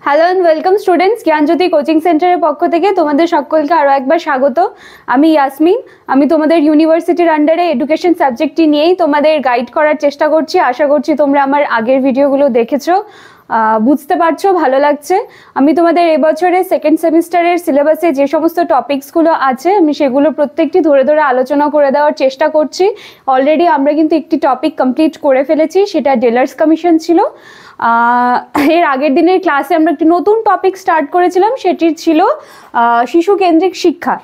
Hello and welcome students, Gyanjyoti coaching সেন্টারের পক্ষ থেকে তোমাদের সকলকে আরও একবার স্বাগত। আমি ইয়াসমিন। আমি তোমাদের ইউনিভার্সিটির আন্ডারে এডুকেশন সাবজেক্টটি নিয়েই তোমাদের গাইড করার চেষ্টা করছি। আশা করছি তোমরা আমার আগের ভিডিওগুলো দেখেছো, বুঝতে পারছো, ভালো লাগছে। আমি তোমাদের এবছরের সেকেন্ড সেমিস্টারের সিলেবাসে যে সমস্ত টপিকসগুলো আছে আমি সেগুলো প্রত্যেকটি ধরে ধরে আলোচনা করে দেওয়ার চেষ্টা করছি। অলরেডি আমরা কিন্তু একটি টপিক কমপ্লিট করে ফেলেছি, সেটা ডেলার্স কমিশন ছিল। এর আগের দিনের ক্লাসে আমরা একটি নতুন টপিক স্টার্ট করেছিলাম, সেটি ছিল শিশু কেন্দ্রিক শিক্ষা।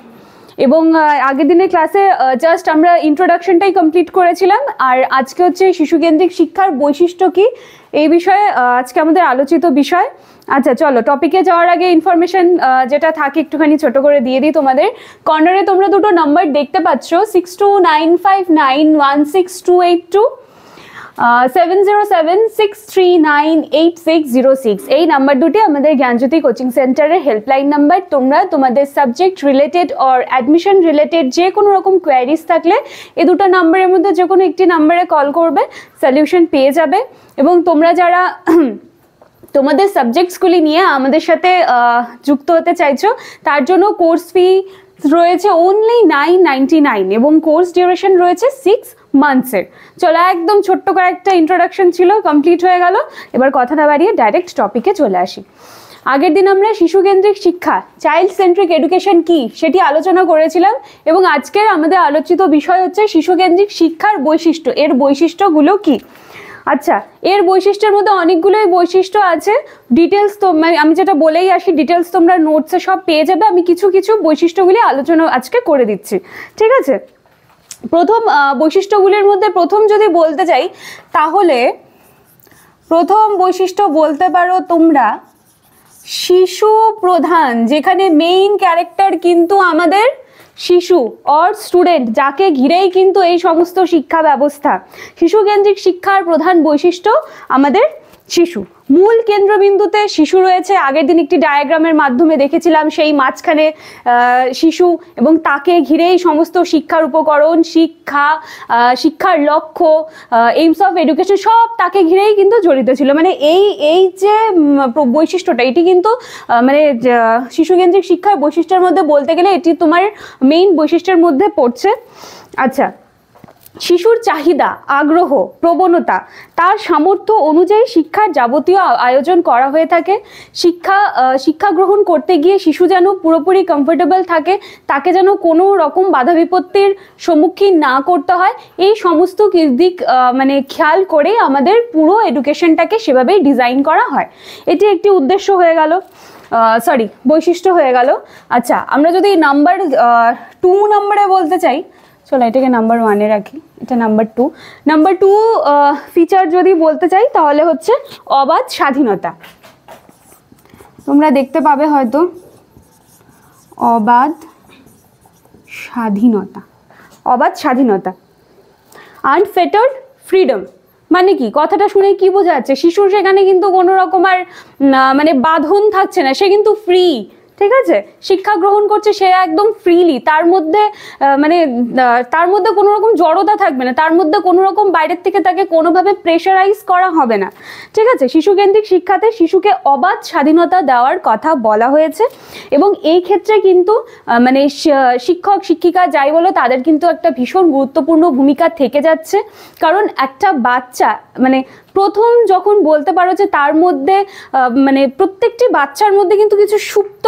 এবং আগের দিনের ক্লাসে জাস্ট আমরা ইন্ট্রোডাকশনটাই কমপ্লিট করেছিলাম। আর আজকে হচ্ছে শিশু কেন্দ্রিক শিক্ষার বৈশিষ্ট্য কী, এই বিষয়ে আজকে আমাদের আলোচিত বিষয়। আচ্ছা চলো টপিকে যাওয়ার আগে ইনফরমেশন যেটা থাকে একটুখানি ছোট করে দিয়ে দিই তোমাদের। কর্নারে তোমরা দুটো নাম্বার দেখতে পাচ্ছ, 6295916282, 7076398606। এই নাম্বার দুটি আমাদের জ্ঞানজ্যোতি কোচিং সেন্টারের হেল্পলাইন নাম্বার। তোমরা তোমাদের subject related or admission related যে কোনো রকম কোয়ারিজ থাকলে এই দুটো নাম্বারের মধ্যে যে কোনো একটি নাম্বারে কল করবে, সলিউশন পেয়ে যাবে। এবং তোমরা যারা তোমাদের সাবজেক্টসগুলি নিয়ে আমাদের সাথে যুক্ত হতে চাইছো, তার জন্য কোর্স ফি রয়েছে অনলি 999 এবং কোর্স ডিউরেশন রয়েছে 6 মান্থসের। চলো একদম ছোট্ট করে একটা ইন্ট্রোডাকশন ছিল, কমপ্লিট হয়ে গেল। এবার কথা না বাড়িয়ে ডাইরেক্ট টপিকে চলে আসি। আগের দিন আমরা শিশু কেন্দ্রিক শিক্ষা, চাইল্ড সেন্ট্রিক এডুকেশন কি সেটি আলোচনা করেছিলাম এবং আজকের আমাদের আলোচিত বিষয় হচ্ছে শিশু কেন্দ্রিক শিক্ষার বৈশিষ্ট্য। এর বৈশিষ্ট্যগুলো কি? আচ্ছা, এর বৈশিষ্ট্যের মধ্যে অনেকগুলোই বৈশিষ্ট্য আছে। ডিটেলস তো আমি যেটা বলেই আসি, ডিটেলস তোমরা নোটসে সব পেয়ে যাবে। আমি কিছু কিছু বৈশিষ্ট্যগুলি আলোচনা আজকে করে দিচ্ছি, ঠিক আছে? প্রথম বৈশিষ্ট্যগুলির মধ্যে প্রথম যদি বলতে চাই, তাহলে প্রথম বৈশিষ্ট্য বলতে পারো তোমরা শিশু প্রধান, যেখানে মেইন ক্যারেক্টার কিন্তু আমাদের শিশু অর স্টুডেন্ট, যাকে ঘিরেই কিন্তু এই সমস্ত শিক্ষা ব্যবস্থা। শিশু কেন্দ্রিক শিক্ষার প্রধান বৈশিষ্ট্য আমাদের শিশু। মূল কেন্দ্রবিন্দুতে শিশু রয়েছে। আগের দিন একটি ডায়াগ্রামের মাধ্যমে দেখেছিলাম, সেই মাঝখানে শিশু এবং তাকে ঘিরেই সমস্ত শিক্ষার উপকরণ, শিক্ষার লক্ষ্য, এইমস অফ এডুকেশন সব তাকে ঘিরেই কিন্তু জড়িত ছিল। মানে এই যে বৈশিষ্ট্যটা, এটি কিন্তু মানে শিশু কেন্দ্রিক শিক্ষার বৈশিষ্ট্যের মধ্যে বলতে গেলে এটি তোমার মেইন বৈশিষ্ট্যের মধ্যে পড়ছে। আচ্ছা, শিশুর চাহিদা, আগ্রহ, প্রবণতা, তার সামর্থ্য অনুযায়ী শিক্ষার যাবতীয় আয়োজন করা হয়ে থাকে। শিক্ষা গ্রহণ করতে গিয়ে শিশু যেন পুরোপুরি কমফোর্টেবল থাকে, তাকে যেন কোনো রকম বাধা বিপত্তির সম্মুখীন না করতে হয়, এই সমস্ত দিক মানে খেয়াল করে আমাদের পুরো এডুকেশনটাকে সেভাবেই ডিজাইন করা হয়। এটি একটি উদ্দেশ্য হয়ে গেল, বৈশিষ্ট্য হয়ে গেল। আচ্ছা, আমরা যদি নাম্বার 2 নাম্বারে বলতে চাই, চলো এটাকে নাম্বার 1-এ রাখি, এটা নাম্বার 2। নাম্বার 2 ফিচার যদি বলতে চাই তাহলে হচ্ছে অবাধ স্বাধীনতা। তোমরা দেখতে পাবে হয়তো অবাধ স্বাধীনতা, আনফেটার্ড ফ্রিডম। মানে কি, কথাটা শুনে কি বোঝা যাচ্ছে? শিশুর সেখানে কিন্তু কোনো রকম আর মানে বাঁধন থাকছে না, সে কিন্তু ফ্রি, ঠিক আছে? শিক্ষা গ্রহণ করছে সে একদম ফ্রিলি, তার মধ্যে কোনো রকম জড়তা থাকবে না, তার মধ্যে কোনো রকম বাইরের থেকে তাকে কোনোভাবে প্রেশারাইজ করা হবে না, ঠিক আছে? শিশু কেন্দ্রিক শিক্ষাতে শিশুকে অবাধ স্বাধীনতা দেওয়ার কথা বলা হয়েছে। এবং এই ক্ষেত্রে কিন্তু মানে শিক্ষক শিক্ষিকা যাই বলো, তাদের কিন্তু একটা ভীষণ গুরুত্বপূর্ণ ভূমিকা থেকে যাচ্ছে। কারণ একটা বাচ্চা মানে প্রথম যখন বলতে পারো যে তার মধ্যে মানে প্রত্যেকটি বাচ্চার মধ্যে কিন্তু কিছু সুপ্ত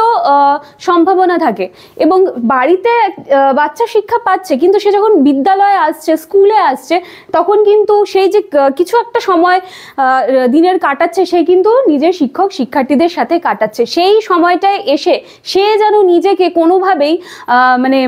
সম্ভাবনা থাকে এবং বাড়িতে বাচ্চা শিক্ষা পাচ্ছে, কিন্তু সে যখন বিদ্যালয়ে আসছে, স্কুলে আসছে, তখন কিন্তু সেই যে কিছু একটা সময় দিনের কাটাচ্ছে, সে কিন্তু নিজের শিক্ষক শিক্ষার্থীদের সাথে কাটাচ্ছে। সেই সময়টায় এসে সে যেন নিজেকে কোনোভাবেই মানে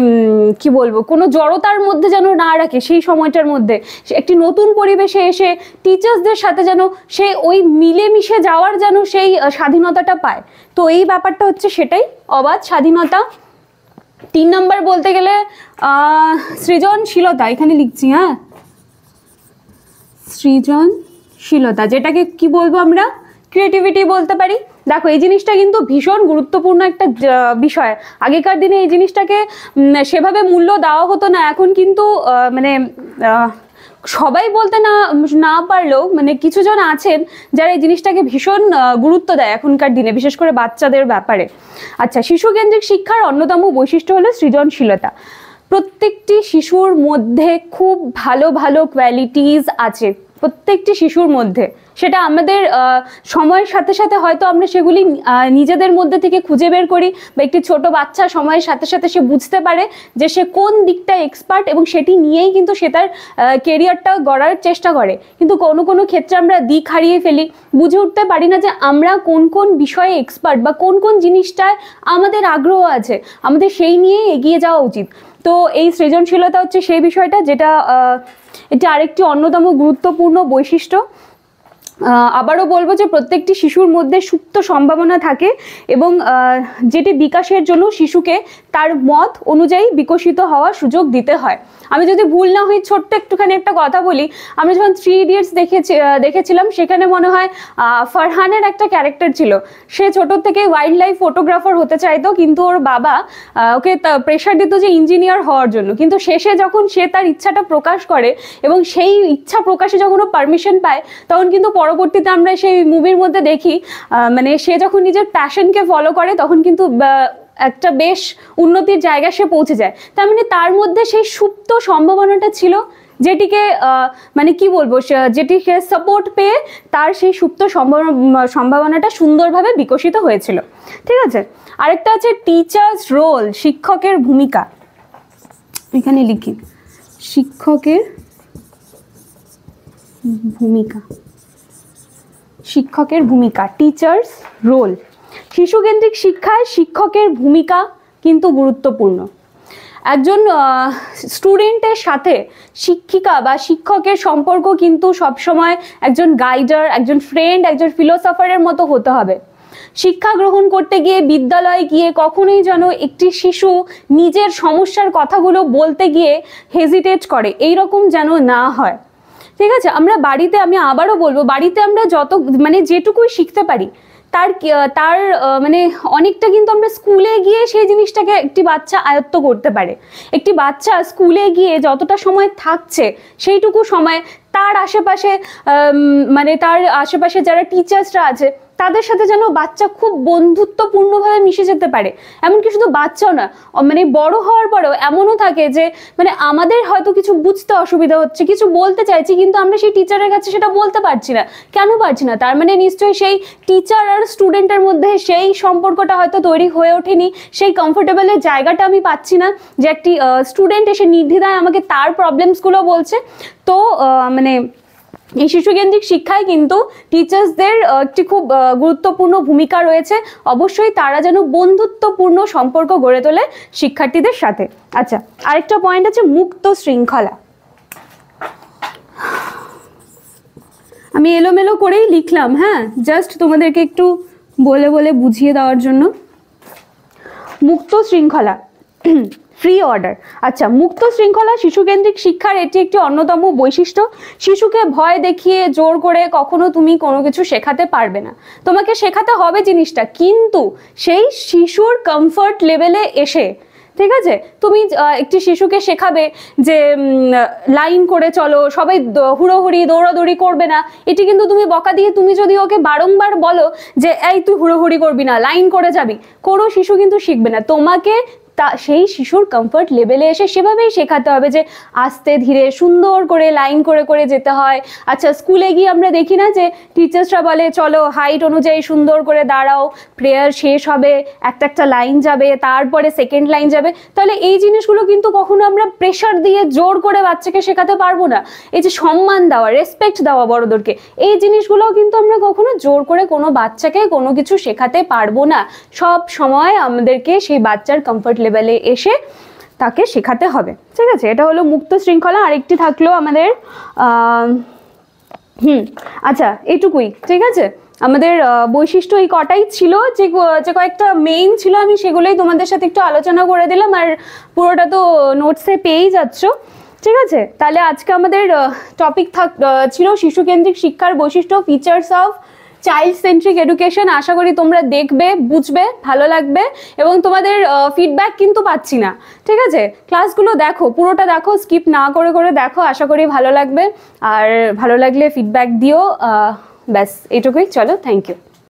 কি বলবো, কোনো জড়তার মধ্যে যেন না রাখে। সেই সময়টার মধ্যে একটি নতুন পরিবেশে এসে টিচার্সদের সাথে যেন সে ওই মিলেমিশে যাওয়ার যেন সেই স্বাধীনতাটা পায়। তো এই ব্যাপারটা হচ্ছে সেটাই, অবাধ স্বাধীনতা। 3 নাম্বার বলতে গেলে সৃজনশীলতা, এখানে লিখছি, হ্যাঁ, সৃজনশীলতা, যেটাকে কি বলবো আমরা, ক্রিয়েটিভিটি বলতে পারি। দেখো এই জিনিসটা কিন্তু ভীষণ গুরুত্বপূর্ণ একটা বিষয়। আগেকার দিনে এই জিনিসটাকে সেভাবে মূল্য দেওয়া হতো না, এখন কিন্তু মানে সবাই বলতে না পারলেও মানে কিছুজন আছেন যারা এই জিনিসটাকে ভীষণ গুরুত্ব দেয় এখনকার দিনে, বিশেষ করে বাচ্চাদের ব্যাপারে। আচ্ছা, শিশু কেন্দ্রিক শিক্ষার অন্যতম বৈশিষ্ট্য হলো সৃজনশীলতা। প্রত্যেকটি শিশুর মধ্যে খুব ভালো ভালো কোয়ালিটিস আছে, প্রত্যেকটি শিশুর মধ্যে। সেটা আমাদের সময়ের সাথে সাথে হয়তো আমরা সেগুলি নিজেদের মধ্যে থেকে খুঁজে বের করি, বা একটি ছোট বাচ্চা সময়ের সাথে সাথে সে বুঝতে পারে যে সে কোন দিকটায় এক্সপার্ট, এবং সেটি নিয়েই কিন্তু সে তার কেরিয়ারটা গড়ার চেষ্টা করে। কিন্তু কোনো কোনো ক্ষেত্রে আমরা দিক হারিয়ে ফেলি, বুঝে উঠতে পারি না যে আমরা কোন কোন বিষয়ে এক্সপার্ট, বা কোন কোন জিনিসটায় আমাদের আগ্রহ আছে, আমাদের সেই নিয়েই এগিয়ে যাওয়া উচিত। তো এই সৃজনশীলতা হচ্ছে সেই বিষয়টা যেটা এটা আরেকটি অন্যতম গুরুত্বপূর্ণ বৈশিষ্ট্য। আবারও বলবো যে প্রত্যেকটি শিশুর মধ্যে সুপ্ত সম্ভাবনা থাকে, এবং যেটি বিকাশের জন্য শিশুকে তার মত অনুযায়ী বিকশিত হওয়ার সুযোগ দিতে হয়। আমি যদি ভুল না হই, ছোট্ট একটুখানি একটা কথা বলি। আমি যখন 3 ইডিয়টস দেখেছিলাম, সেখানে মনে হয় ফারহানের একটা ক্যারেক্টার ছিল। সে ছোট থেকে ওয়াইল্ড লাইফ ফটোগ্রাফার হতে চাইতো, কিন্তু ওর বাবা ওকে প্রেশার দিত যে ইঞ্জিনিয়ার হওয়ার জন্য। কিন্তু শেষে যখন সে তার ইচ্ছাটা প্রকাশ করে, এবং সেই ইচ্ছা প্রকাশে যখন ও পারমিশন পায়, তখন কিন্তু পরবর্তীতে আমরা সেই মুভির মধ্যে দেখি মানে সে যখন নিজের প্যাশনকে ফলো করে, তখন কিন্তু একটা বেশ উন্নতির জায়গায় সে পৌঁছে যায়। তার মানে তার মধ্যে সেই সুপ্ত সম্ভাবনাটা ছিল, যেটিকে মানে কি বলবো, যেটিকে সাপোর্ট পেয়ে তার সেই সুপ্ত সম্ভাবনাটা সুন্দরভাবে বিকশিত হয়েছিল। ঠিক আছে, আরেকটা আছে টিচার্স রোল, শিক্ষকের ভূমিকা। এখানে লিখি শিক্ষকের ভূমিকা, শিক্ষকের ভূমিকা, টিচার্স রোল। শিশুকেন্দ্রিক শিক্ষায় শিক্ষকের ভূমিকা কিন্তু গুরুত্বপূর্ণ। একজন স্টুডেন্টের সাথে শিক্ষিকা বা শিক্ষকের সম্পর্ক কিন্তু সবসময় একজন গাইডার, একজন ফ্রেন্ড, একজন ফিলোসফারের মতো হতে হবে। শিক্ষা গ্রহণ করতে গিয়ে, বিদ্যালয়ে গিয়ে কখনোই যেন একটি শিশু নিজের সমস্যার কথাগুলো বলতে গিয়ে হেজিটেট করে, এইরকম যেন না হয়। ঠিক আছে, আমরা বাড়িতে, আমি আবারও বলবো, বাড়িতে আমরা যত মানে যেটুকুই শিখতে পারি, তার মানে অনেকটা কিন্তু আমরা স্কুলে গিয়ে সেই জিনিসটাকে একটি বাচ্চা আয়ত্ত করতে পারে। একটি বাচ্চা স্কুলে গিয়ে যতটা সময় থাকছে, সেইটুকু সময় তার আশেপাশে মানে তার আশেপাশে যারা টিচার্সরা আছে তাদের সাথে যেন বাচ্চা খুব বন্ধুত্বপূর্ণভাবে মিশে যেতে পারে। এমনকি শুধু বাচ্চাও না, মানে বড় হওয়ার পরেও এমনও থাকে যে মানে আমাদের হয়তো কিছু বুঝতে অসুবিধা হচ্ছে, কিছু বলতে চাইছি, কিন্তু আমরা সেই টিচারের কাছে সেটা বলতে পারছি না। কেন পারছি না? তার মানে নিশ্চয়ই সেই টিচার আর স্টুডেন্টের মধ্যে সেই সম্পর্কটা হয়তো তৈরি হয়ে ওঠেনি, সেই কমফোর্টেবলের জায়গাটা আমি পাচ্ছি না যে একটি স্টুডেন্ট এসে নির্দ্বিধায় আমাকে তার প্রবলেমসগুলো বলছে। তো মানে এই শিশুকেন্দ্রিক শিক্ষায় কিন্তু টিচার্সদের একটি খুব গুরুত্বপূর্ণ ভূমিকা রয়েছে। অবশ্যই তারা যেন বন্ধুত্বপূর্ণ সম্পর্ক গড়ে তোলে শিক্ষার্থীদের সাথে। আচ্ছা, আরেকটা পয়েন্ট আছে মুক্ত শৃঙ্খলা। আমি এলোমেলো করেই লিখলাম, হ্যাঁ, জাস্ট তোমাদেরকে একটু বলে বলে বুঝিয়ে দেওয়ার জন্য। মুক্ত শৃঙ্খলা, ফ্রি অর্ডার। আচ্ছা, মুক্ত শৃঙ্খলা শিশুকেন্দ্রিক শিক্ষার এটি একটি অন্যতম বৈশিষ্ট্য। শিশুকে ভয় দেখিয়ে জোর করে কখনো তুমি কোনো কিছু শেখাতে পারবে না। তোমাকে শেখাতে হবে জিনিসটা, কিন্তু সেই শিশুর কমফর্ট লেভেলে এসে। ঠিক আছে, তুমি একটি শিশুকে শেখাবে যে লাইন করে চলো, সবাই হুড়োহুড়ি দৌড়াদৌড়ি করবে না। এটি কিন্তু তুমি বকা দিয়ে তুমি যদি ওকে বারংবার বলো যে এই তুই হুড়োহুড়ি করবি না, লাইন করে যাবি, কোনো শিশু কিন্তু শিখবে না। তোমাকে সেই শিশুর কমফর্ট লেভেলে এসে সেভাবেই শেখাতে হবে যে আস্তে ধীরে সুন্দর করে লাইন করে করে যেতে হয়। আচ্ছা, স্কুলে গিয়ে আমরা দেখি না যে টিচার্সরা বলে চলো হাইট অনুযায়ী সুন্দর করে দাঁড়াও, প্রেয়ার শেষ হবে, একটা একটা লাইন যাবে, তারপরে সেকেন্ড লাইন যাবে। তাহলে এই জিনিসগুলো কিন্তু কখনো আমরা প্রেশার দিয়ে জোর করে বাচ্চাকে শেখাতে পারবো না। এই যে সম্মান দেওয়া, রেসপেক্ট দেওয়া বড়দেরকে, এই জিনিসগুলোও কিন্তু আমরা কখনো জোর করে কোনো বাচ্চাকে কোনো কিছু শেখাতে পারবো না। সব সময় আমাদেরকে সেই বাচ্চার কমফর্ট লেভেলে এসে তাকে শেখাতে হবে। ঠিক আছে, এটা হলো মুক্ত শৃঙ্খলা। আরেকটি থাকলো আমাদের আচ্ছা, এইটুকুই। ঠিক আছে, আমাদের বৈশিষ্ট্য এই কটাই ছিল, যে কয়েকটা মেইন ছিল আমি সেগুলোই তোমাদের সাথে একটু আলোচনা করে দিলাম, আর পুরোটা তো নোটসে পেয়েই যাচ্ছ। ঠিক আছে, তাহলে আজকে আমাদের টপিক ছিল শিশুকেন্দ্রিক শিক্ষার বৈশিষ্ট্য, features of child centric education. আশা করি তোমরা দেখবে, বুঝবে, ভালো লাগবে এবং তোমাদের ফিডব্যাক কিন্তু পাচ্ছি না, ঠিক আছে? ক্লাসগুলো দেখো, পুরোটা দেখো, স্কিপ না করে করে দেখো, আশা করি ভালো লাগবে। আর ভালো লাগলে ফিডব্যাক দিও। ব্যাস এইটুকুই, চলো, থ্যাংক ইউ।